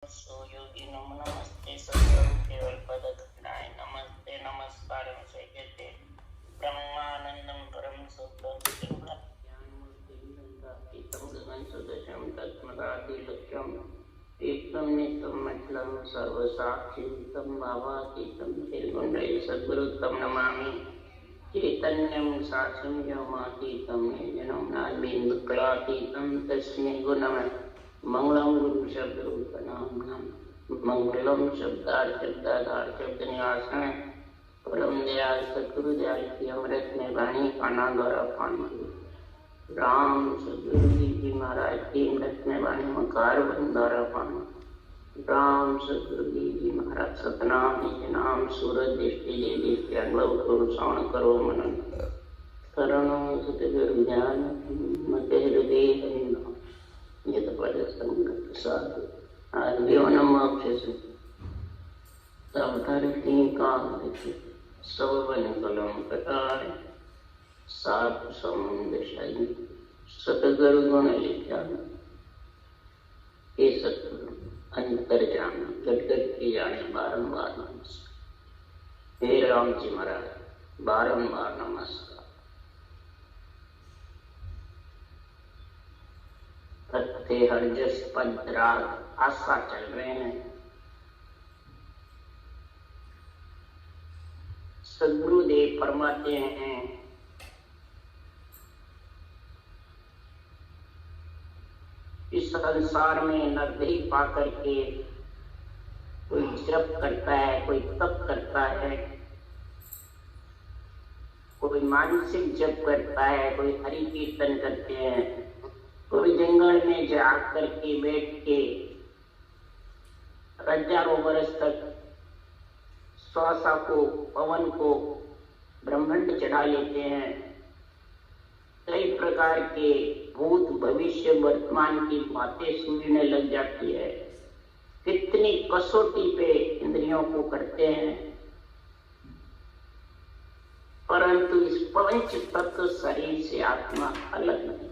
योगिनो नमस्ते सद्गुरु केवल पदकनाय नमस्ते नमस्कारं स्वीकृते ब्रह्मानंदं परम सुखं ज्ञानमूर्तिं गगन सदृशं तत्मदादिलक्ष्यं एकं नित्यं मचलं सर्वसाक्षितं भावातीतं श्रीगुण्डै सद्गुरुतं नमामि चैतन्यं साक्षं व्योमातीतं निर्जनं नान्येन्द्रकलातीतं तस्मै गुणमय मंगलम गुरु शब्द रूप नाम मंगलम शब्दार शब्दाधार शब्द निवासन परम दयाल सतगुरु दयाल की अमृत में वाणी पाना द्वारा पान राम सतगुरु जी महाराज की अमृत में वाणी मकार द्वारा पान राम सतगुरु जी महाराज सतनाम निज नाम सूरज दृष्टि दे दृष्टि अनुभव करो श्रवण करो मनन करणो सतगुरु ज्ञान मत हृदय ये तो पहले संगत साधु आदिव्योनम मोक्षसु तवतारती काल देखी सब बन कलम कटाए सात समुद्र शाही सतगुरु गुण लिखा ये सतगुरु अंतर जाना गटगट की जाने बारंबार नमस्कार हे राम जी महाराज बारंबार नमस्कार तथ्य हरजस पंचराग आशा चल रहे हैं। सद्गुरुदेव फरमाते हैं इस संसार में नरदेही पा करके कोई जप करता है, कोई तप करता है, कोई मानसिक जप करता है, कोई हरि कीर्तन करते हैं, कोई जंगल में जा करके बैठ के हजारों वर्ष तक श्वासा को पवन को ब्रह्मांड चढ़ा लेते हैं। कई प्रकार के भूत भविष्य वर्तमान की बातें सुनने लग जाती है। कितनी कसौटी पे इंद्रियों को करते हैं, परंतु इस पंच तत्व शरीर से आत्मा अलग नहीं।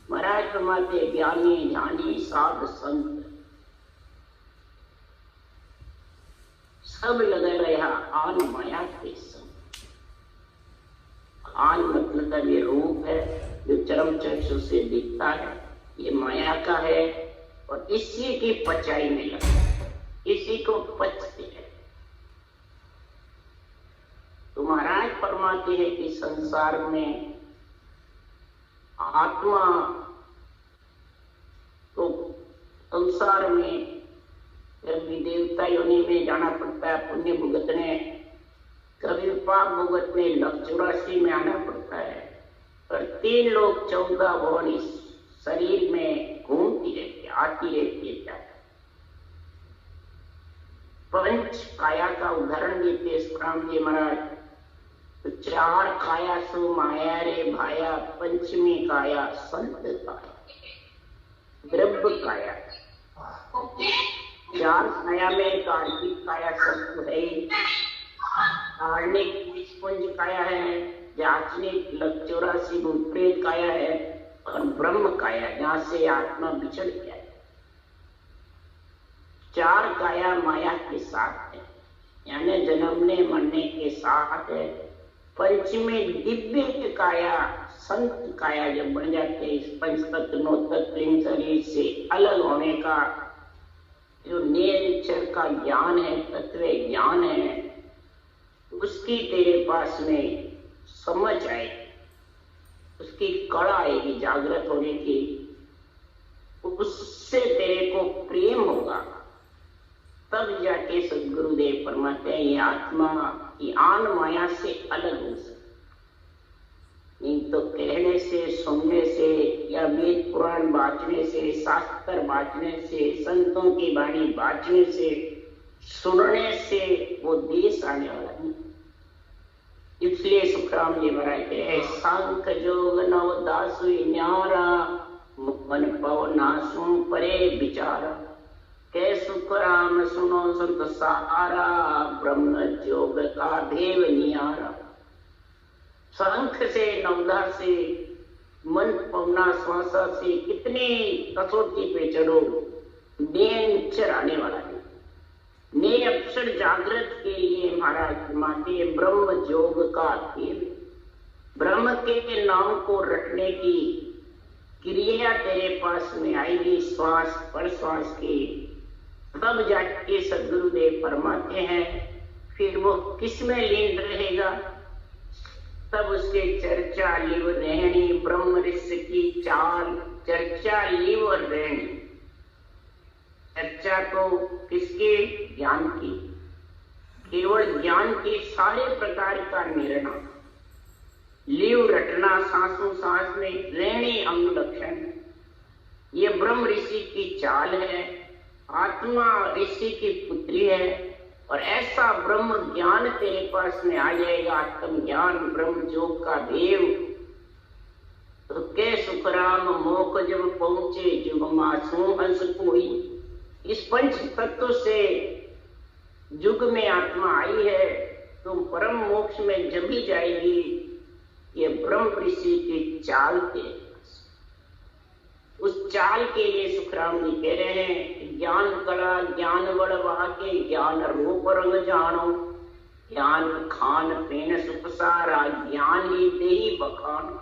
महाराज फरमाते ज्ञानी ज्ञानी साध संत सब लगे रहा आन माया के संग। आन मतलब ये रूप है जो चरम चक्षु से दिखता है, ये माया का है और इसी की पचाई में लगता है, इसी को पचते है। तो महाराज फरमाते हैं कि संसार में आत्मा तो संसार में कभी देवता योनि में जाना पड़ता है पुण्य भुगतने, कभी पाप भुगतने लक्ष्य 84 में आना पड़ता है, और 3 लोग 14 भवन इस शरीर में घूमती रहती आती रहती है। पंच काया का उदाहरण देते राम जी महाराज। तो 4 काया सो माया रे भाया, पंचमी काया संत काया द्रव्य काया। 4 काया में कार्तिक काया सत्व है, कार्णिक पुंज काया है, जाचनिक लक्ष्य 84 भूतप्रेत काया है, और ब्रह्म काया जहाँ से आत्मा बिछड़ गया है। 4 काया माया के साथ है, यानी जन्मने मरने के साथ है। पंचमी दिव्य काया संत काया जब बन जाते इस पंच तत्व 9 तत्व शरीर से अलग होने का जो नेचर का ज्ञान है, तत्व ज्ञान है, उसकी तेरे पास में समझ आएगी, उसकी कड़ा आएगी जागृत होने की, उससे तेरे को प्रेम होगा। तब जाके सद्गुरुदेव फरमाते हैं ये आत्मा की आन माया से अलग हो सकती। नहीं तो कहने से, सुनने से, या वेद पुराण बांचने से, शास्त्र बांचने से, संतों की वाणी बांचने से, सुनने से वो देश आने वाला नहीं। इसलिए सुखराम जी महाराज कहे सांख जोग नव दासु न्यारा, मन पवना सुन परे विचारा, के सुख राम सुनो संत सारा, ब्रह्म जोग का देव नियारा। शंख से नवदा से मन पवना श्वासा से कितने कसौटी पे चढ़ो, नेचर आने वाला है। ने अक्षर जागृत के लिए महाराज फरमाते ब्रह्म योग का खेल, ब्रह्म के नाम को रटने की क्रिया तेरे पास में आएगी श्वास पर श्वास की, तब जाके सदगुरुदेव फरमाते हैं फिर वो किस में लीन रहेगा, तब उसके चर्चा लिव रहनी, ब्रह्म ऋषि की चाल, चर्चा लिव और रहनी। चर्चा तो किसके? ज्ञान की, केवल ज्ञान के सारे प्रकार का निर्णय, लिव रटना सांसों सांस में, रहनी अंग लक्षण, ये ब्रह्म ऋषि की चाल है, आत्मा ऋषि की पुत्री है। और ऐसा ब्रह्म ज्ञान तेरे पास में आ जाएगा, आत्म ज्ञान ब्रह्म योग का देव, तो के सुखराम मोख जब पहुंचे जुग मासूम हंस कोई। इस पंच तत्व से युग में आत्मा आई है तो परम मोक्ष में जब भी जाएगी, ये ब्रह्म ऋषि की चाल के, उस चाल के लिए सुखराम जी कह रहे हैं ज्ञान कला ज्ञान बड़ वाके, ज्ञान रूप रंग जानो, ज्ञान खान पीन सुख सारा, ज्ञान ही देही बखान।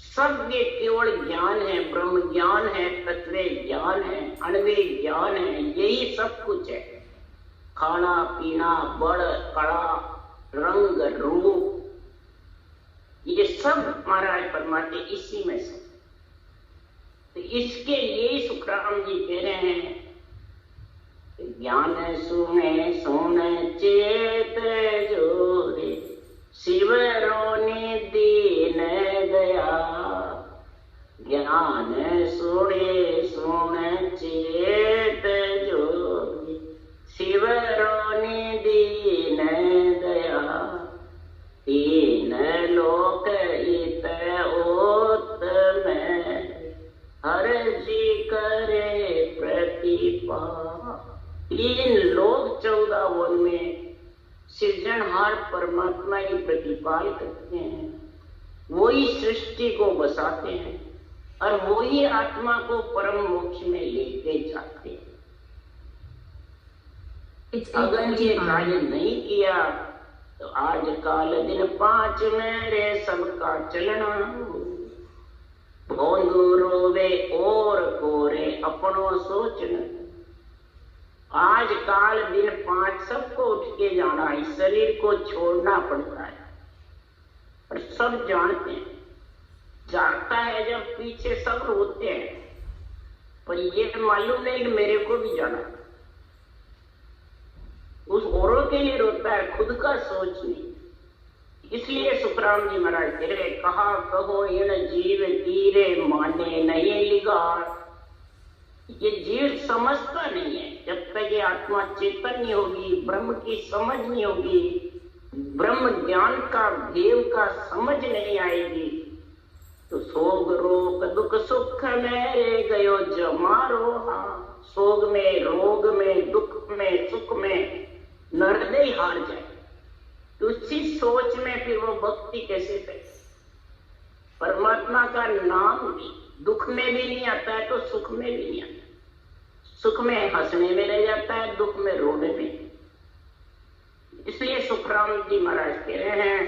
सब ये केवल ज्ञान है, ब्रह्म ज्ञान है, तत्व ज्ञान है, अणवे ज्ञान है, यही सब कुछ है। खाना पीना बड़ कड़ा रंग रूप, ये सब महाराज परमात्मा इसी में से। तो इसके लिए सुखराम जी कह रहे हैं ज्ञान सुने सुने चेत जोरे, शिव रोने दीन दया, ज्ञान सुने सुने चेत जोरे, शिव रोने दीन दया, तीन लोक इत ओत में, हर जी करे प्रतिपा। तीन लोग 14 वन में सृजनहार परमात्मा ही प्रतिपाल करते हैं, वही सृष्टि को बसाते हैं और वही आत्मा को परम मोक्ष में लेके जाते हैं। अगर ये कार्य नहीं किया तो आज काल दिन 5 मेरे सबका चलना, भोंदू रोवे और कोरे अपनों सोचना। आज काल दिन 5 सबको उठ के जाना है, शरीर को छोड़ना पड़ता है और सब जानते हैं। जाता है जब पीछे सब रोते हैं, पर ये मालूम नहीं कि मेरे को भी जाना है। उस औरों के लिए रोता है, खुद का सोच नहीं। इसलिए सुखराम जी महाराज तेरे कहा कहो इन जीव तीरे माने नहीं लिगार। ये जीव समझता नहीं है, जब तक ये आत्मा चेतन नहीं होगी, ब्रह्म की समझ नहीं होगी, ब्रह्म ज्ञान का देव का समझ नहीं आएगी, तो सोग रोग दुख सुख में गयो जमारो। सोग में रोग में दुख में सुख में नरदे हार जाए, तो उसी सोच में फिर वो भक्ति कैसे करे? परमात्मा का नाम भी दुख में भी नहीं आता है तो सुख में भी नहीं आता, सुख में हंसने में रह जाता है, दुख में रोने में। इसलिए सुखराम जी महाराज कह रहे हैं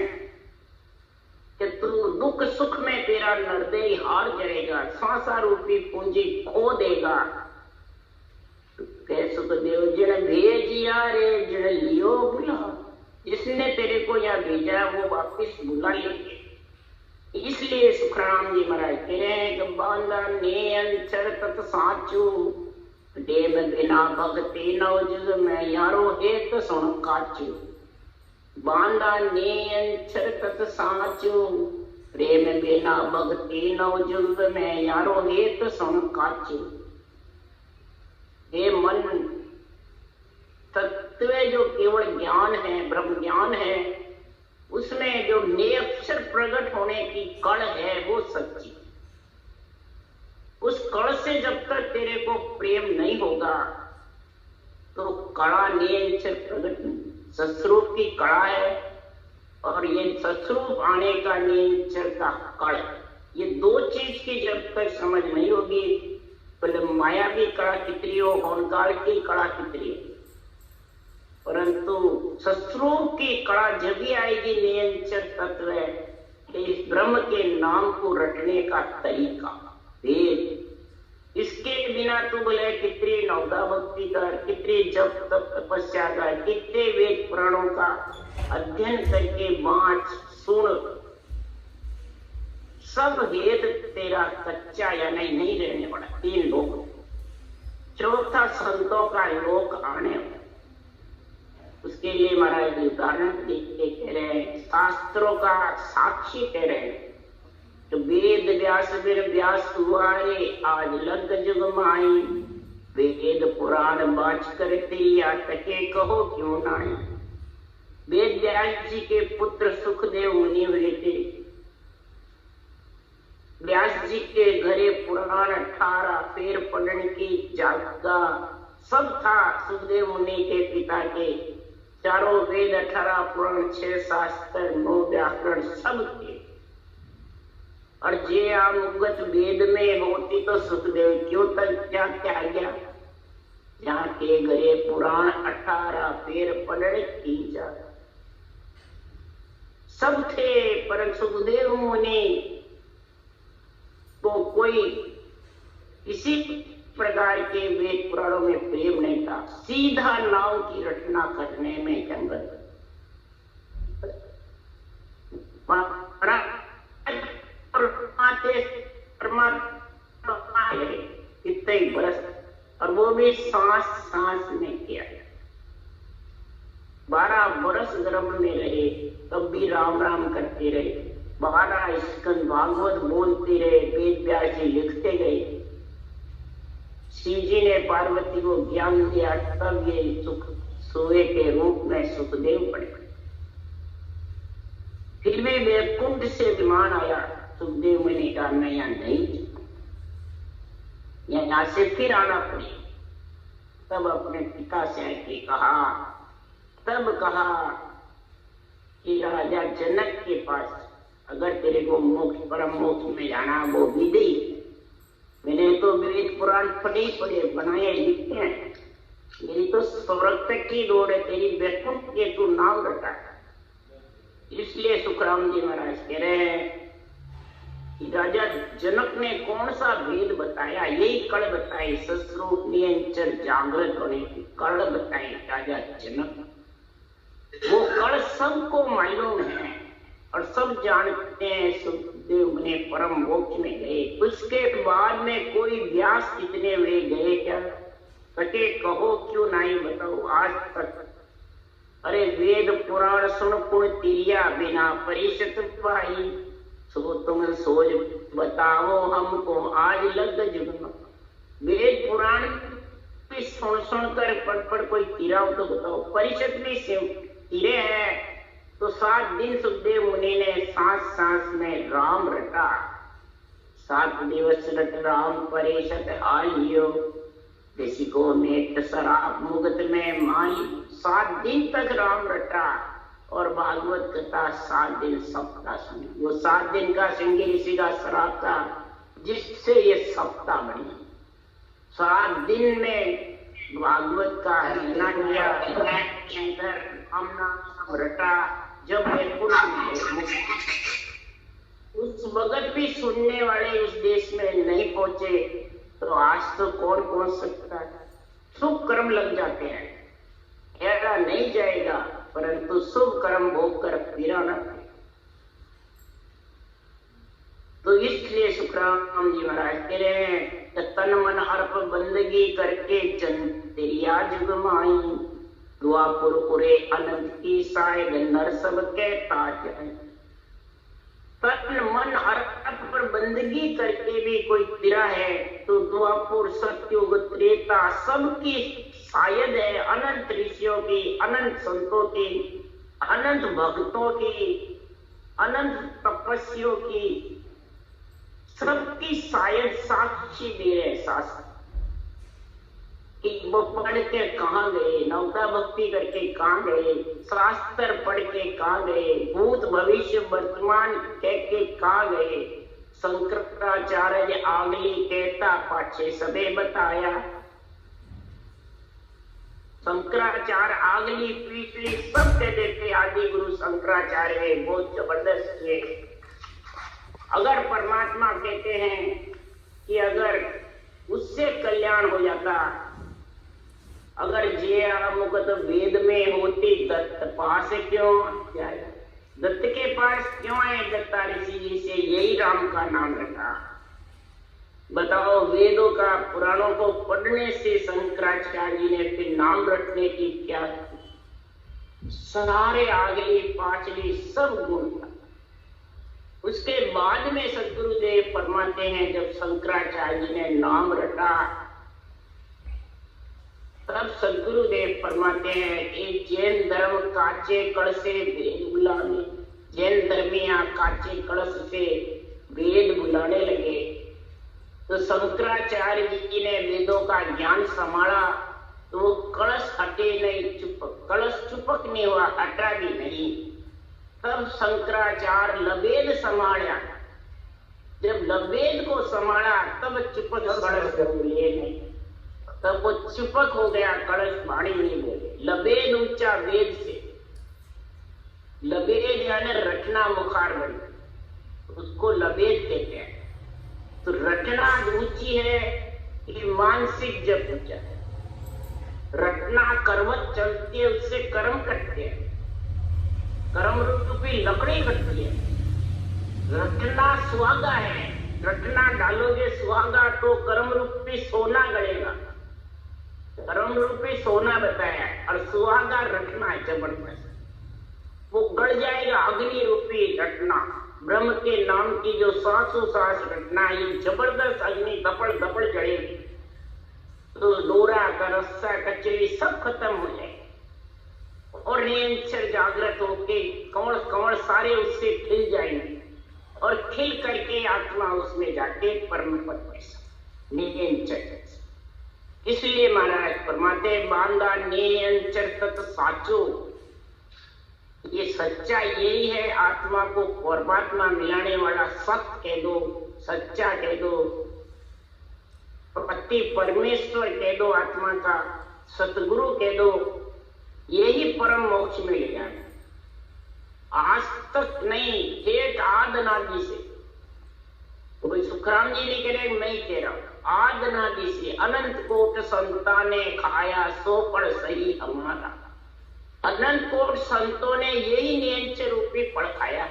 कि तू दुख सुख में तेरा नरदे हार जाएगा, सांसा रूपी पूंजी खो देगा। कह सुखदेव जिन भेजिया रे जिन लियो बुला, जिसने तेरे को यहाँ भेजा वो वापिस बुला लेंगे। इसलिए सुखराम जी महाराज कह रहे हैं कि बांधा ने अंचर तत् साचू, देव बिना भक्ति नव जुग में यारो हेत सुन काचू। बांधा ने अंचर तत् साचू, प्रेम बिना भक्ति नव जुग में यारो हेत सुन काचू। हे मन, तत्व जो केवल ज्ञान है, ब्रह्म ज्ञान है, उसमें जो निरक्षर प्रकट होने की कण है वो सच्ची। उस कण से जब तक तेरे को प्रेम नहीं होगा तो कड़ा निरक्षर प्रकट नहीं। सस्वरूप की कड़ा है और ये सस्वरूप आने का निरक्षर का कण, ये दो चीज की जब तक समझ नहीं होगी, पहले मायावी कड़ा कितनी हो, होनकाल की कड़ा कितनी हो, परंतु सस्रूप की कड़ा जब भी आएगी निरंतर तत्व कि इस ब्रह्म के नाम को रटने का तरीका वेद, इसके बिना तू बोले कितनी नवदा भक्ति कर, कितनी जप तप तपस्या कर, कितने वेद पुराणों का अध्ययन करके बाँच सुन, सब वेद तेरा कच्चा या नहीं रहने वाला। 3 लोक, चौथा संतों का लोक आने वाला। उसके लिए महाराज उदाहरण देके कह रहे हैं, शास्त्रों का साक्षी कह रहे हैं, तो वेद व्यास बिर व्यास हुआरे आज लग जुग माई, वेद पुराण बाच कर तेरी आटके कहो क्यों नाई। वेद व्यास जी के पुत्र सुखदेव मुनि हुए थे। व्यास जी के घरे पुराण 18 फेर पढ़ने की जागा सब था। सुखदेव मुनि के पिता के चारों वेद 18 पुराण 6 शास्त्र 9 व्याकरण सब थे। और जे आमुगत वेद में होती तो सुखदेव क्यों तक क्या गया, जहाँ के घरे पुराण 18 फेर पढ़ने की जागा सब थे, पर सुखदेव मुनि तो कोई किसी प्रकार के वेद पुराणों में प्रेम नहीं था, सीधा नाव की रचना करने में जंगल। कितने बरस, और वो भी सांस सांस में किया। 12 बरस गर्भ में रहे, तब भी राम राम करते रहे। 12 स्कंद भागवत बोलते रहे, वेद व्यास जी लिखते गए। शिव जी ने पार्वती को ज्ञान दिया, तब ये सुख सोए के रूप में सुखदेव पड़े। फिर भी वैकुंठ से विमान आया, सुखदेव मुनि का मैं यहाँ नहीं, यहाँ से फिर आना पड़े। तब अपने पिता से आके कहा, तब कहा कि राजा जनक के पास अगर तेरे को मोक्ष परम मोक्ष में जाना, वो विधि मैंने तो वेद पुराण पढ़े बनाए लिखते हैं, मेरी तो स्वर्ग तक की दौड़ है, तेरी वैकुंठ के तू नाम रटा। इसलिए सुखराम जी महाराज कह रहे हैं कि राजा जनक ने कौन सा वेद बताया, यही कड़ बताई, सस्रूप निरंतर जागृत होने की कड़ बताई राजा जनक। वो कड़ सबको मालूम है और सब जानते हैं। सुखदेव ने परम मोक्ष में गए, उसके बाद में कोई व्यास कितने वे गए क्या, कटे कहो क्यों नहीं बताओ आज तक। अरे वेद पुराण सुन पुण तिरिया, बिना परिषद पाई, सो तुम सोच बताओ हमको आज लग जुग। वेद पुराण भी सुन कर पढ़ कोई तिराओ तो बताओ, परिषद भी तिरे है। तो 7 दिन सुखदेव मुनि ने सांस सांस में राम रटा। 7 दिवस रट राम परिषद आलियो, किसी को नेत्र शराब मुगत में माई। 7 दिन तक राम रटा और भागवत कथा 7 दिन सप्ताह सुनी। वो 7 दिन का सिंह ऋषि का शराब था, जिससे ये सप्ताह बनी। 7 दिन में भागवत का रचना किया, रटा। जब उस वक्त भी सुनने वाले उस देश में नहीं पहुंचे, तो आज तो कौन पहुंच सकता है। शुभ कर्म लग जाते हैं, ऐसा नहीं जाएगा, परंतु शुभ कर्म भोग कर फिरा न। तो इसलिए सुखराम जी महाराज कह रहे हैं, तन मन अर्प बंदगी करके चंद तेरिया जुग माई, द्वापुर उरे अनंत की शायद नर सब के ताज है। तन मन अर्प पर बंदगी करके भी कोई तिरा है, तो द्वापुर सत्युग त्रेता सबकी शायद है। अनंत ऋषियों की, अनंत संतों की, अनंत भक्तों की, अनंत तपस्वियों की, सबकी शायद साक्षी दे रहे शास्त्र कि वो पढ़ के कहाँ गए, नवता भक्ति करके कहाँ गए, शास्त्र पढ़ के कहाँ गए, भूत भविष्य वर्तमान कह के कहाँ गए। शंकराचार्य आगली कहता पाछे सबे बताया। शंकराचार्य आगली पिछली सब कह देते आदि गुरु शंकराचार्य बहुत जबरदस्त है। अगर परमात्मा कहते हैं कि अगर उससे कल्याण हो जाता, अगर जे मुकत वेद में होती दत्त पास क्यों जाए, दत्त के पास क्यों आए दत्ता ऋषि जी से यही राम का नाम रखा। बताओ, वेदों का पुराणों को पढ़ने से शंकराचार्य जी ने फिर नाम रखने की क्या, सारे आगली पाछली सब गुण था। उसके बाद में सदगुरुदेव फरमाते हैं जब शंकराचार्य जी ने नाम रखा तब सदगुरुदेव फरमाते हैं कि जैन धर्म काचे कलश से वेद बुलाने, जैन धर्मिया काचे कलश से वेद बुलाने लगे। तो शंकराचार्य जी ने वेदों का ज्ञान संभाला तो वो कलश हटे नहीं, चुपक कलश चुपक नहीं हुआ, हटा भी नहीं। तब शंकराचार्य लबेद संभाला, जब लबेद को संभाला तब चुपक कलश बोले नहीं, तब वो चुपक हो गया, कलश वाणी नहीं बोले। लबेद ऊंचा वेद से, लबेद यानी रटना मुखार बनी, उसको लबेद कहते हैं। तो रटना ऊंची है कि मानसिक जब ऊंचा है, रटना करवत चलती है, उससे कर्म कटते हैं, कर्म रूपी लकड़ी कटती है। रटना सुहागा है, रटना डालोगे सुहागा तो कर्म रूपी सोना गड़ेगा, कर्म रूपी सोना बताया है। और सुहागा रटना है जबरदस्त, वो गड़ जाएगा, अग्नि रूपी रटना, ब्रह्म के नाम की जो सांसों सांस रटना, ये जबरदस्त अग्नि दपड़ दपड़ जड़ेगी तो डोरा का रस्सा कचरी सब खत्म हो जाए और निरंतर जागृत होके कवड़ कवड़ सारे उससे खिल जाएंगे और खिल करके आत्मा उसमें जाके परम पद में निरंतर। इसलिए महाराज फरमाते बांधा निरंतर तत् साचो, ये सच्चा यही है, आत्मा को परमात्मा मिलाने वाला सत्य कह दो, सच्चा कह दो, पति परमेश्वर कह दो, आत्मा का सतगुरु कह दो, यही परम मोक्ष में ले जाए। आज तक नहीं, ठेठ आदनादि से, कोई सुखराम जी नहीं कह रहे, मैं ही कह रहा हूं, आदनादि से अनंत कोट संताने खाया सो पढ़ सही हमारा। अनंत कोट संतों ने यही नियंच रूपी पढ़ खाया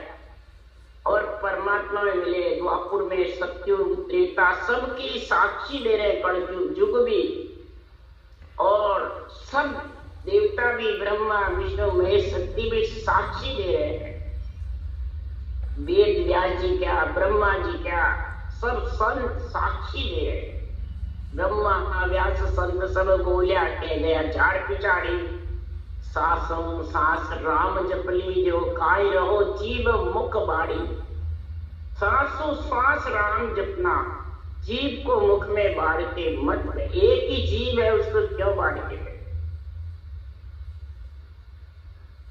और परमात्मा में मिले। द्वापुर में सत्युग त्रेता सबकी साक्षी दे रहे, कलयुग युग भी, और सब देवता भी, ब्रह्मा विष्णु महेश शक्ति भी साक्षी दे रहे हैं। वेद व्यास जी क्या, ब्रह्मा जी क्या, सब संत साक्षी दे रहे हैं। ब्रह्मा व्यास संत सब बोलिया कह गया झाड़ पिछाड़ी, सासम सास राम जपली जो खाई रहो जीव मुख बाड़ी। सासो सांस राम जपना, जीव को मुख में बाढ़ के मत, एक ही जीव है उसको क्यों बाढ़ के।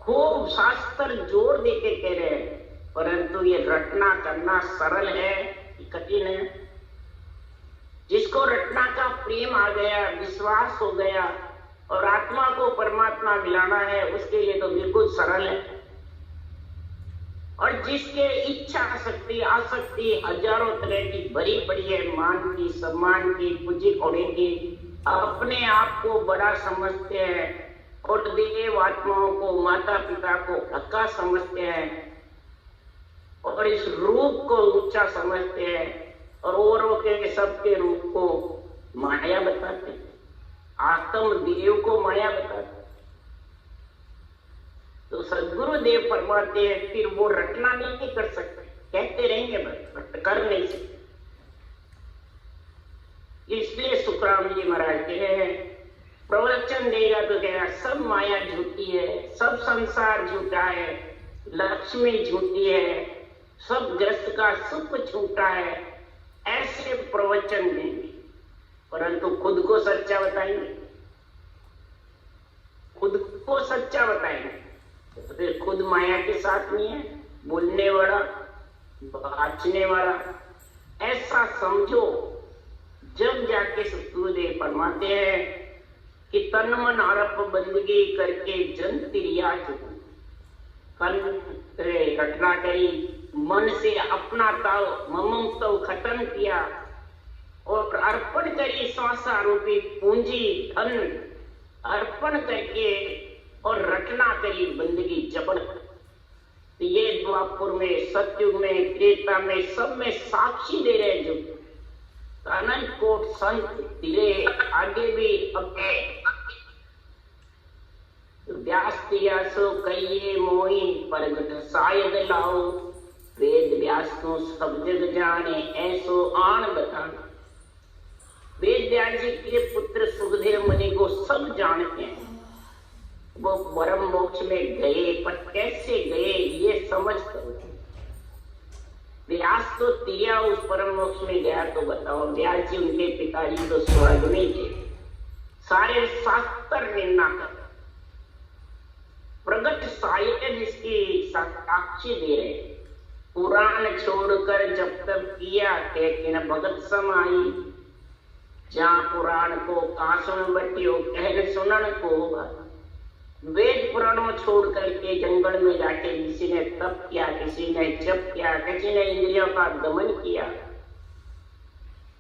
खूब शास्त्र जोर देके कह रहे हैं, परंतु ये रटना करना सरल है कि कठिन है। जिसको रटना का प्रेम आ गया, विश्वास हो गया और आत्मा को परमात्मा मिलाना है, उसके लिए तो बिल्कुल सरल है। और जिसके इच्छा शक्ति आसक्ति हजारों तरह की भरी पड़ी है, मान की, सम्मान की, पूजी खोने की, अपने आप को बड़ा समझते हैं और देव आत्माओं को, माता पिता को धक्का समझते हैं और इस रूप को ऊंचा समझते हैं और औरों के सबके रूप को माया बताते हैं, आत्म देव को माया बताते। तो सदगुरु देव फरमाते हैं फिर वो रटना नहीं कर सकते, कहते रहेंगे बस, कर नहीं सकते। इसलिए सुखराम जी महाराज कह रहे हैं, प्रवचन देगा तो कहेगा सब माया झूठी है, सब संसार झूठा है, लक्ष्मी झूठी है, सब ग्रस्त का सुख झूठा है, ऐसे प्रवचन देंगे, परंतु खुद को सच्चा बताएंगे, खुद को सच्चा बताएंगे तो फिर खुद माया के साथ नहीं है। बोलने वाला, बाँचने वाला, ऐसा समझो। जब जाके सतगुरुदेव फरमाते हैं कि तन मन अर्प बंदगी करके जन तिरिया चुका, रटना करी, मन से अपना ताव ममत्व खत्म किया और अर्पण करी सांसा रूपी पूंजी धन अर्पण करके और रटना करी बंदगी जबड़। ये द्वापुर में, सतयुग में, त्रेता में, सब में साक्षी दे रहे जो अनंत कोट संत तेरे आगे भी अपने व्यास तियासो कहिए मोही प्रगट शायद लाओ, वेद व्यास को सब जग जाने ऐसो आन बताना। वेद व्यास जी के पुत्र सुखदेव मुनि को सब जानते हैं, वो परम मोक्ष में गए, पर कैसे गए ये समझ करो। व्यास तो तिया उस परम मोक्ष में गया तो बताओ। व्यास जी उनके पिताजी तो स्वर्ग में थे। सारे शास्त्र निंदा कर प्रगट शायद इसकी साक्षी दे रहे। पुराण छोड़कर जब तक किया कहते भगत समाई, जहाँ पुराण को कासुन बटियो कहन सुनन को होगा। वेद पुराणों छोड़ करके जंगल में जाके किसी ने तप किया, किसी ने जप किया, किसी ने इंद्रियों का दमन किया।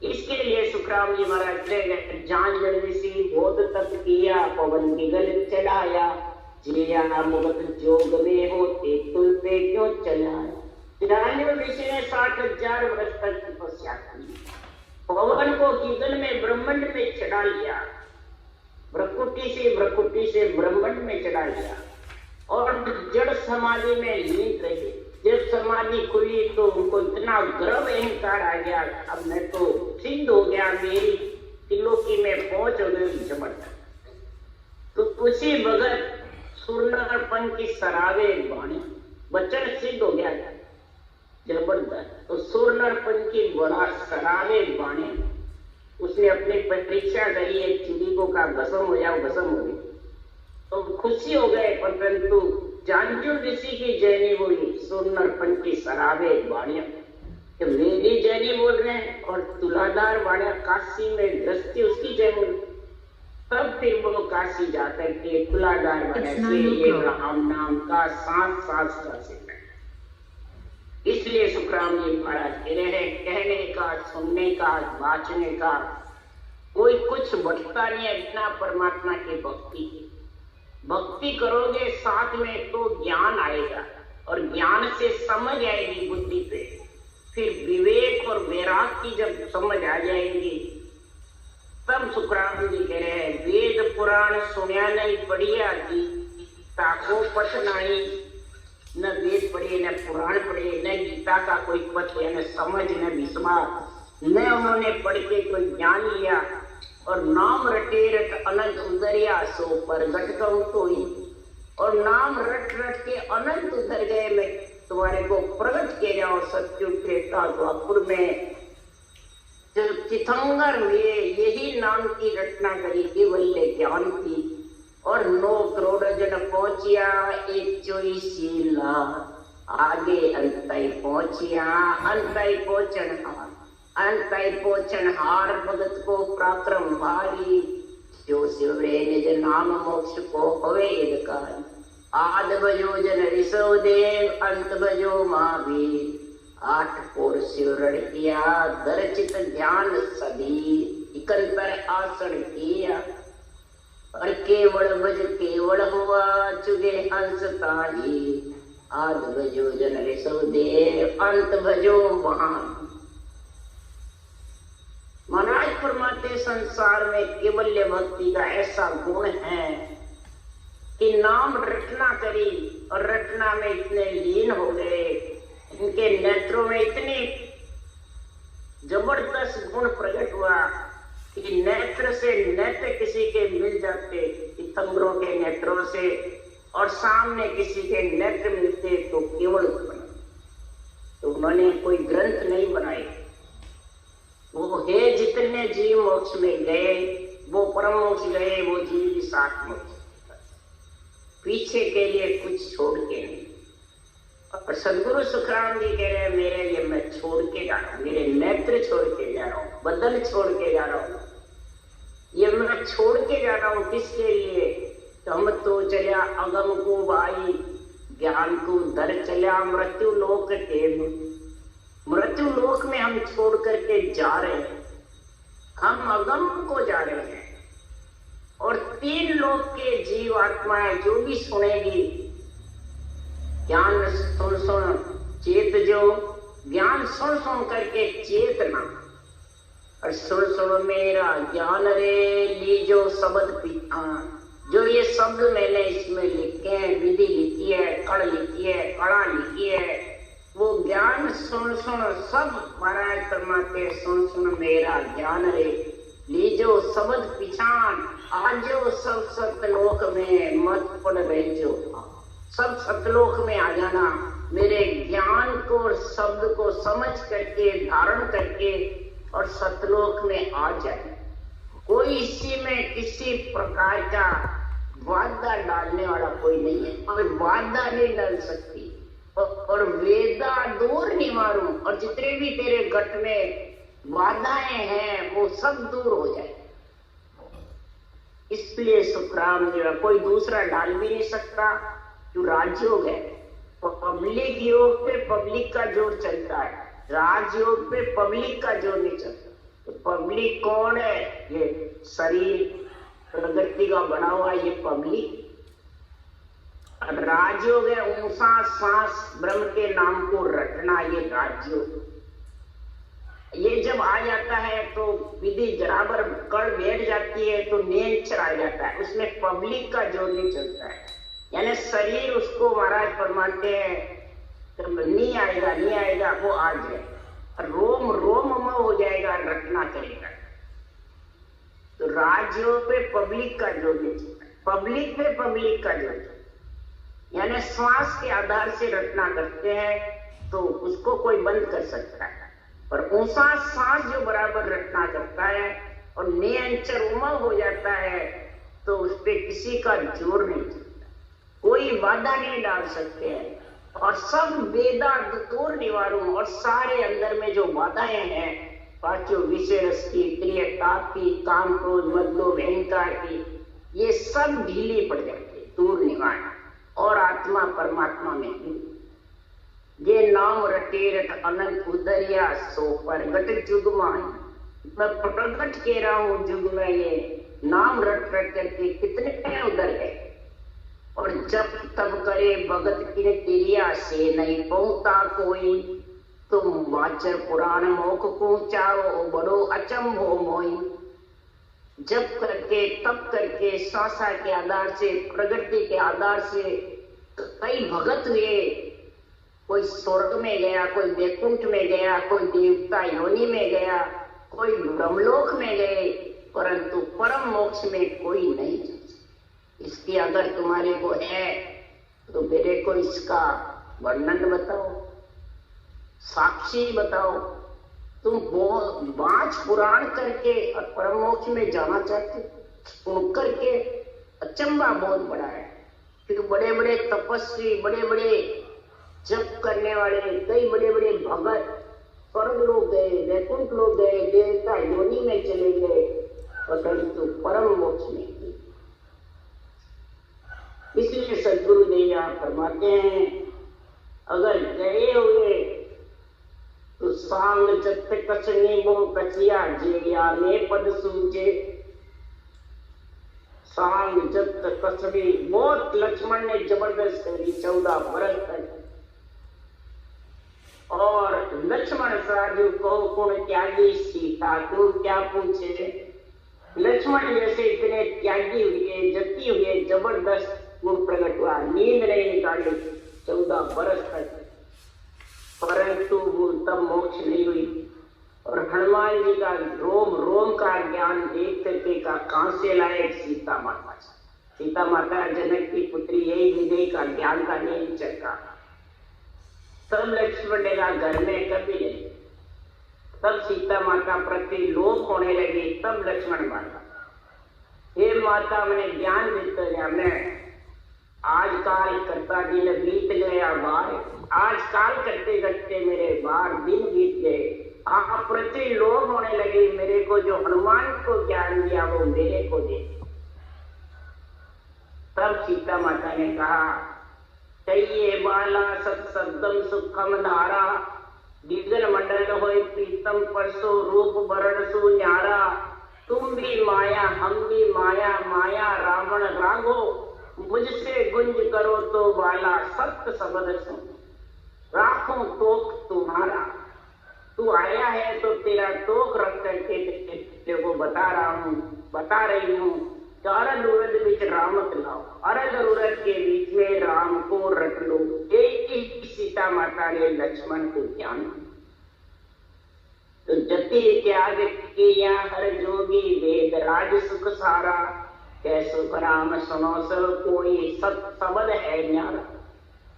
इसके लिए सुखराम जी महाराज ने जान ऋषि बोध तप किया, पवन की गल चलाया, जिया मुगत जोग में होते तुल पे क्यों चलाया। जान ऋषि ने 60,000 वर्ष तक तपस्या की, पवन को गीगल में ब्रह्मांड में चढ़ा लिया, भ्रकुटी से ब्रह्मांड में चढ़ा लिया और जड़ समाधि में लीन रहे। जब समाधि खुली तो उनको इतना गर्व अहंकार आ गया, अब मैं तो सिद्ध हो गया, मेरी त्रिलोकी में पहुंच हो गई जबरदस्त। तो उसी भगत सुरनरपन की सरावे बाणी वचन सिद्ध हो गया जबरदस्त। तो सुरनरपन की बड़ा सरावे बाणी उसने अपनी परीक्षा करी, एक चिड़ी को कहा भस्म हो जाओ, भस्म हो गई तो खुशी हो गए। परंतु जानजू ऋषि की जयनी बोली सुरनरपन की सरावे बाणिया, मेरी जयनी बोल रहे हैं और तुलाधार बाणिया काशी में दृष्टि उसकी जय बोली। तब फिर वो काशी जाकर के तुलाधार बाणिया से ये राम नाम का सांस सांस का सिद्ध। इसलिए सुखराम जी महाराज कह रहे हैं, कहने का, सुनने का, वाचने का कोई कुछ बढ़ता नहीं है बिना परमात्मा की भक्ति। भक्ति करोगे साथ में तो ज्ञान आएगा और ज्ञान से समझ आएगी बुद्धि पे। फिर विवेक और वैराग की जब समझ आ जाएगी तब सुखराम जी कह रहे हैं, वेद पुराण सुनिया नहीं पढ़िया गीता को पठ नहीं। न वेद पढ़े, न पुराण पढ़े, न गीता का कोई पद न समझ, न विश्वास, न उन्होंने पढ़ के कोई ज्ञान लिया। और नाम रटे रट अनंत उदरिया सो प्रगट कहूं तो ही, और नाम रट रट के अनंत उतर गए, मैं तुम्हारे को प्रगट किए जाऊं। सत्युग त्रेता द्वापुर में जब चितंगर हुए यही नाम की रचना करी केवल ज्ञान की, और 9 करोड़ जन पहुंचिया 124 लाख आगे अंतई पहुंचिया। अंतई पहुंचन हार भगत को पराक्रम भारी, जो शिवरे निज नाम मोक्ष को होवे यदकारी। आद भजो जन ऋषभ देव अंत भजो महावीर, 8 कोर शिवरण किया दर्चित ध्यान सदी। इकंतर आसन किया और केवल भज केवल हुआ चुगे हंस ताही। आद भजो जन ऋषभ देव अंत भजो महान। महाराज फरमाते संसार में केवल्य भक्ति का ऐसा गुण है कि नाम रटना करी और रटना में इतने लीन हो गए, इनके नेत्रों में इतनी जबरदस्त गुण प्रकट हुआ कि नेत्र से नेत्र किसी के मिल जाते, तीर्थंकरों के नेत्रों से, और सामने किसी के नेत्र मिलते तो केवल बने। तो उन्होंने कोई ग्रंथ नहीं बनाए। वो है जितने जीव मोक्ष में गए, वो परम मोक्ष गए, वो जीव भी साथ मोक्ष, पीछे के लिए कुछ छोड़ के नहीं। और सदगुरु सुखराम जी कह रहे हैं मेरे ये मैं छोड़ के जा रहा हूं, मेरे नेत्र छोड़ के जा रहा हूं, बदन छोड़ के जा रहा हूं, ये मैं छोड़ के जा रहा हूं। किसके लिए? तो हम तो चलिया अगम को भाई, ज्ञान को दर चलिया मृत्यु लोक टेम। मृत्यु लोक में हम छोड़ करके जा रहे हैं, हम अगम को जा रहे हैं। और 3 लोक के जीव आत्माएं जो भी सुनेगी, ज्ञान सुन सुन चेत जो, ज्ञान सुन सुन करके चेतना, और सुन सुन मेरा ज्ञान रे लीजो शब्द पीता। जो ये शब्द मैंने इसमें लिखे हैं, विधि लिखी है, कड़ लिखी है, कड़ा लिखी है, वो ज्ञान सुन सुन सब महाराज परमात्मा सुन सुन मेरा ज्ञान रे लीजो शब्द पिछान। आजो सब सतलोक में मत पड़ रही जो, सब सतलोक में आ जाना, मेरे ज्ञान को और शब्द को समझ करके धारण करके और सतलोक में आ जाए। कोई इसी में किसी प्रकार का बाधा डालने वाला कोई नहीं है, और बाधा नहीं डाल सकती। और वेदा दूर नहीं मारूं, और जितने भी तेरे गट में बाधाएं हैं वो सब दूर हो जाए। इसलिए सुखराम जी कोई दूसरा डाल भी नहीं सकता। जो राजयोग है वो पब्लिक योग पे पब्लिक का जोर चलता है, राजयोग पे पब्लिक का जोर नहीं चलता। तो पब्लिक कौन है? ये शरीर प्रगति का बना हुआ ये पब्लिक। राजयोग है ऊंचा सांस ब्रह्म के नाम को रटना, ये राजयोग। ये जब आ जाता है तो विधि बराबर कड़ बैठ जाती है, तो नेचर आ जाता है, उसमें पब्लिक का जोर नहीं चलता है। यानी शरीर उसको महाराज फरमाते हैं तो नहीं आएगा, नहीं आएगा, वो आ जाए, रोम रोम में हो जाएगा, रटना करेगा। तो राज्यों पे पब्लिक का जोर नहीं चलता, पब्लिक पे पब्लिक का जोर। यानी श्वास के आधार से रटना करते हैं तो उसको कोई बंद कर सकता है, पर ऊंचा सांस जो बराबर रटना करता है और नियंचर उमा हो जाता है तो उस पर किसी का जोर नहीं चलता, कोई बाधा नहीं डाल सकते हैं। और सब वेदा दूर निवारूं, और सारे अंदर में जो बाधाएं हैं, पांचों विषय रस की, प्रिय ताप की, काम क्रोध मद लोभ अहंकार की, ये सब ढीली पड़ जाती है, दूर निवारण। और आत्मा परमात्मा में ये नाम रटे रट अनंत उदरिया सो प्रगट जुग मान। मैं प्रगट कह रहा हूं जुग में, ये नाम रट रट करके कितने उदर है। और जब तब करे भगत किन तिरिया से नहीं पहुंचा कोई, तुम वाचर पुराण मोख को चारो बड़ो अचंभो मोई। जब करके तब करके सासा के आधार से, प्रगति के आधार से कई भगत हुए। कोई स्वर्ग में गया, कोई वैकुंठ में गया, कोई देवता योनि में गया, कोई ब्रह्मलोक में गए, परंतु परम मोक्ष में कोई नहीं। इसकी अगर तुम्हारे को है तो मेरे को इसका वर्णन बताओ, साक्षी बताओ। तुम बाँच पुराण करके और परम मोक्ष में जाना चाहते, सुन करके अचंबा बहुत बड़ा है। फिर बड़े बड़े तपस्वी, बड़े बड़े जप करने वाले, कई बड़े बड़े भगत स्वर्ग लोग गए, वैकुंठ लोग गए, देवता योनि में चले गए, परंतु परम मोक्ष में। इसलिए सदगुरु जी यहाँ फरमाते हैं, अगर गए हुए तो सांग जत कचनी बो कचिया जेरिया में पद सूझे। सांग जत कसबी बहुत लक्ष्मण ने जबरदस्त करी 14 बरस तक। और लक्ष्मण साधु को गुण त्यागी सीता को क्या पूछे। लक्ष्मण जैसे इतने त्यागी हुए, जति हुए, जबरदस्त गुण प्रकट हुआ, नींद नहीं निकाली 14 बरस तक, परंतु वो तब मोक्ष नहीं हुई। और हनुमान जी का रोम रोम का ज्ञान देख करके का कहां से लाए? सीता माता। सीता माता जनक की पुत्री, यही हृदय का ज्ञान का नहीं चक्का। तब लक्ष्मण ने कहा घर में कभी नहीं। तब सीता माता प्रति लोभ होने लगी, तब लक्ष्मण माता, हे माता मैंने ज्ञान देते मैं आज काल करता दिन बीत गया बार, आज काल करते करते मेरे 12 दिन बीत गए। आप प्रति लोभ होने लगे, मेरे को जो हनुमान को ज्ञान दिया वो मेरे को दे। तब सीता माता ने कहा, चाहिए बाला सत्सदम सुखम धारा, दिगन मंडल होय प्रीतम परसो, रूप वरण सु न्यारा। तुम भी माया हम भी माया, माया रावण राघो, मुझसे गुंज करो तो बाला सत्य शब्द सुन। राखो तोख तुम्हारा, तू आया है तो तेरा तोख रख करके तेरे को बता रही हूँ। अरद उरद बीच रामत लाओ, अरद उरद के बीच में राम को रख लो। एक ही सीता माता ने लक्ष्मण को ज्ञान। तो जति त्याग किया हर जोगी, वेद राज सुख सारा, कै सुख राम सुनो सब कोई, सत शब्द है न्यारा।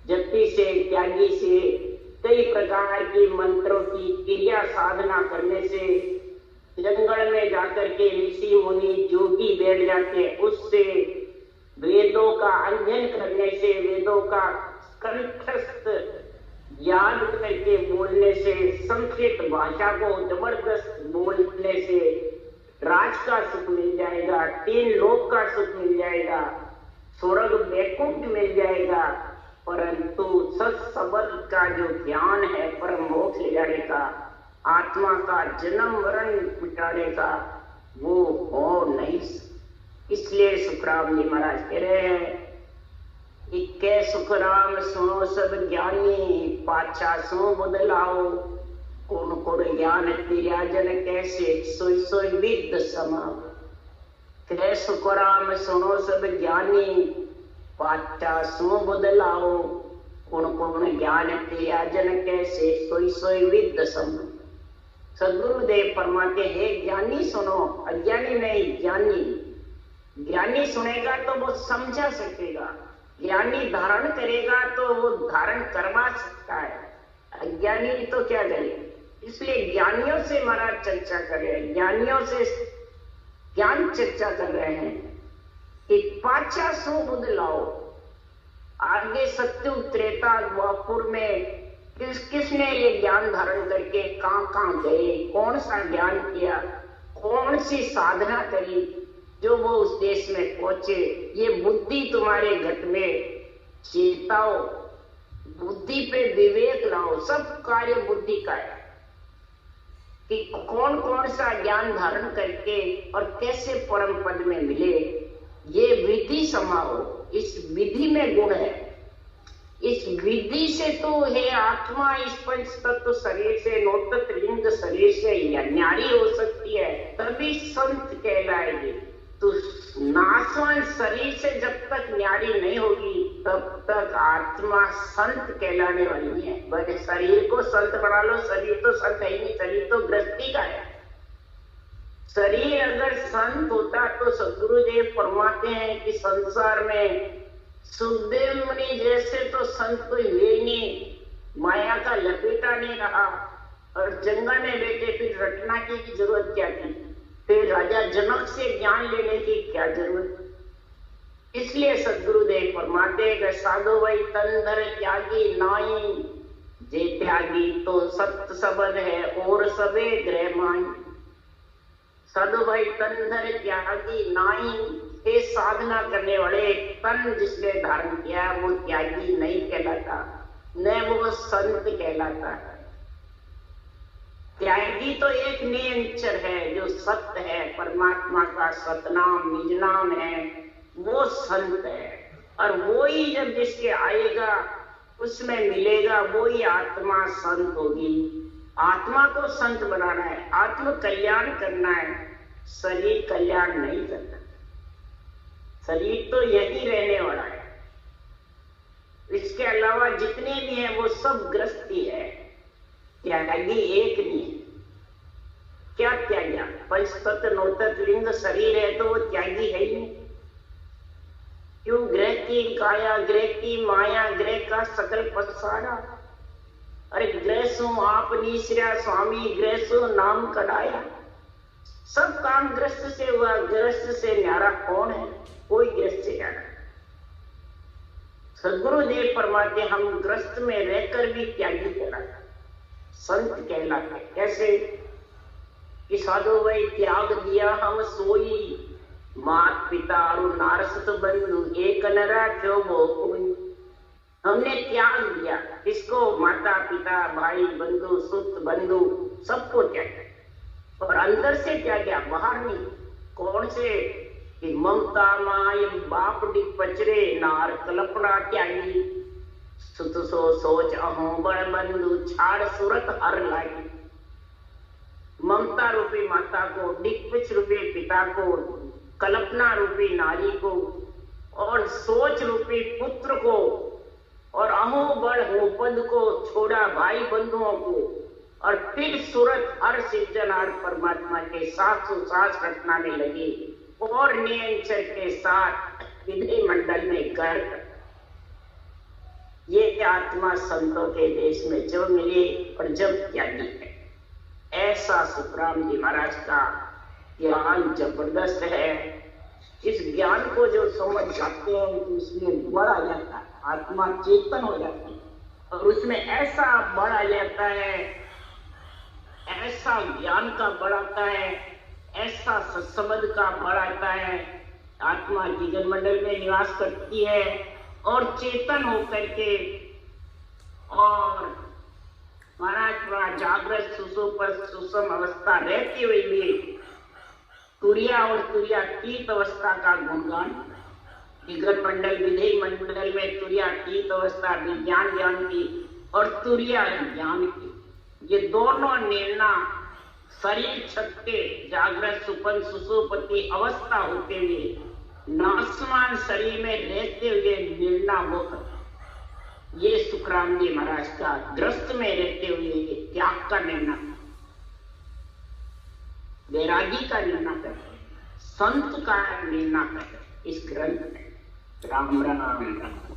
जति से त्यागी से कई प्रकार की मंत्रों की क्रिया साधना करने से, जंगल में जाकर के ऋषि मुनि जोगी बैठ जाते हैं, उससे वेदों का अध्ययन करने से, वेदों का कंठस्थ याद करके बोलने से, संस्कृत भाषा को जबरदस्त बोलने से राज का सुख मिल जाएगा, 3 लोक का सुख मिल जाएगा, स्वर्ग वैकुंठ मिल जाएगा। परंतु सत शब्द का जो ज्ञान है परम मोक्ष ले जाने का, आत्मा का जन्म मरण मिटाने का, वो हो नहीं। इसलिए सुखराम जी महाराज कह रहे हैं, इक्के सुखराम सुनो सब ज्ञानी, पाछा सो बदलाओ। कौन कौन ज्ञान तेरा जन कैसे, सोई सोई विद समाओ। कह सुखराम सुनो सब ज्ञानी, पाछा सो बदलाओ। कौन कौन ज्ञान तेरा जन कैसे, सोई सोई विद समाओ। सदगुरुदेव फरमाते हैं, ज्ञानी सुनो, अज्ञानी नहीं, ज्ञानी। ज्ञानी सुनेगा तो वो समझा सकेगा, ज्ञानी धारण करेगा तो वो धारण करवा सकता है, अज्ञानी तो क्या करे। इसलिए ज्ञानियों से महाराज चर्चा कर रहे हैं, ज्ञानियों से ज्ञान चर्चा कर रहे हैं कि पाछा सो बदलाओ। आगे सत्युग त्रेता द्वापर में किसने ये ज्ञान धारण करके कहां गए, कौन सा ज्ञान किया, कौन सी साधना करी जो वो उस देश में पहुंचे। ये बुद्धि तुम्हारे घट में चेताओ, बुद्धि पे विवेक लाओ। सब कार्य बुद्धि का है कि कौन कौन सा ज्ञान धारण करके और कैसे परम पद में मिले। ये विधि समाओ, इस विधि में गुण है। इस विधि से तो है आत्मा इस पंच तत्व शरीर से, नौतत लिंग शरीर से न्यारी हो सकती है, तभी संत कहलाएगी। तो नाशवान शरीर से जब तक न्यारी नहीं होगी तब तक आत्मा संत कहलाने वाली नहीं है। बस शरीर को संत बना लो, शरीर तो संत है ही नहीं, शरीर तो गृहस्थी का है। शरीर अगर संत होता तो सदगुरुदेव फरमाते हैं कि संसार में सुखदेव मुनि जैसे तो संत कोई हुए ही नहीं, माया का लपेटा नहीं रहा और जंगल में बैठे, फिर रटना की जरूरत क्या थी, फिर राजा जनक से ज्ञान लेने की क्या जरूरत। इसलिए सदगुरुदेव फरमाते हैं, साधु वही तंधर त्यागी नाई, जे त्यागी तो सत्य शब्द है और सबे ग्रह माई। साधु भाई तंधर त्यागी नाई, ये साधना करने वाले तन जिसने धारण किया वो त्यागी नहीं कहलाता, न वो संत कहलाता है। त्यागी तो एक निरंतर है जो सत्य है, परमात्मा का सतनाम निज नाम है, वो संत है। और वो ही जब जिसके आएगा उसमें मिलेगा, वो ही आत्मा संत होगी। आत्मा को संत बनाना है, आत्म कल्याण करना है, शरीर कल्याण नहीं करना। शरीर तो यही रहने वाला है, इसके अलावा जितने भी हैं वो सब ग्रस्ती है। त्यागी एक नहीं है। क्या त्यागा? पंचतत्व नौतत्व लिंग शरीर है तो वो त्यागी है ही नहीं। क्यों? ग्रह की काया, ग्रह की माया, ग्रह का सकल पसारा। अरे ग्रह सु आप नीसरा स्वामी, ग्रह सु नाम कढ़ाया। सब काम ग्रस्त से हुआ, ग्रस्त से न्यारा कौन है? कोई ग्रस्त से न्यारा। सदगुरुदेव फरमाते हम ग्रस्त में रहकर भी त्यागी कहलाते, संत कहलाते। कैसे कि साधु भाई त्याग दिया हम सोई, मात पिता और नारसत बंधु एक न राख्यो वो कोई। हमने त्याग दिया किसको? माता पिता भाई बंधु सुत बंधु सबको त्यागा, और अंदर से त्यागा, बाहर नहीं। कौन से? कि ममता माय बाप डिग पचरे नार कल्पना त्यागी, सुत सो सोच अहो बड़ बंधु छाड़ सूरत हर लागी। ममता रूपी माता को, दिग्विच रूपी पिता को, कल्पना रूपी नारी को, और सोच रूपी पुत्र को, और अहो बड़ हो पद को छोड़ा भाई बंधुओं को, और फिर सूरत हर सिर्जनहार परमात्मा के साथ सुसास रटना में लगे, और नियंचर के साथ विधि मंडल में गर्क। ये आत्मा संतों के देश में जो मिले और जब त्यागी है, ऐसा सुखराम जी महाराज का ज्ञान जबरदस्त है। इस ज्ञान को जो समझ जाते हैं उसमें बड़ा जाता है, आत्मा चेतन हो जाती है, और उसमें ऐसा बड़ा जाता है, ऐसा ज्ञान का बढ़ाता है, ऐसा सत्संबंध का बढ़ाता है। आत्मा जीवन मंडल में निवास करती है और चेतन होकर के, और महाराज थोड़ा जागृत सुसम अवस्था रहती हुई भी तुरिया और तुरियातीत अवस्था का गुणगान, विगत मंडल विधेय मंडल में तुरियातीत अवस्था विज्ञान ज्ञान की और तुरिया ज्ञान की, ये दोनों निर्णय शरीर छत्ते जागृत सुपन सुसुपति अवस्था होते हुए नासमान शरीर में रहते हुए निर्णय होकर, ये सुखराम जी महाराज का ग्रस्त में रहते हुए त्याग का निर्णय, वैरागी का निर्णय करते, संत का निर्णय करते इस ग्रंथ में। राम राम राम।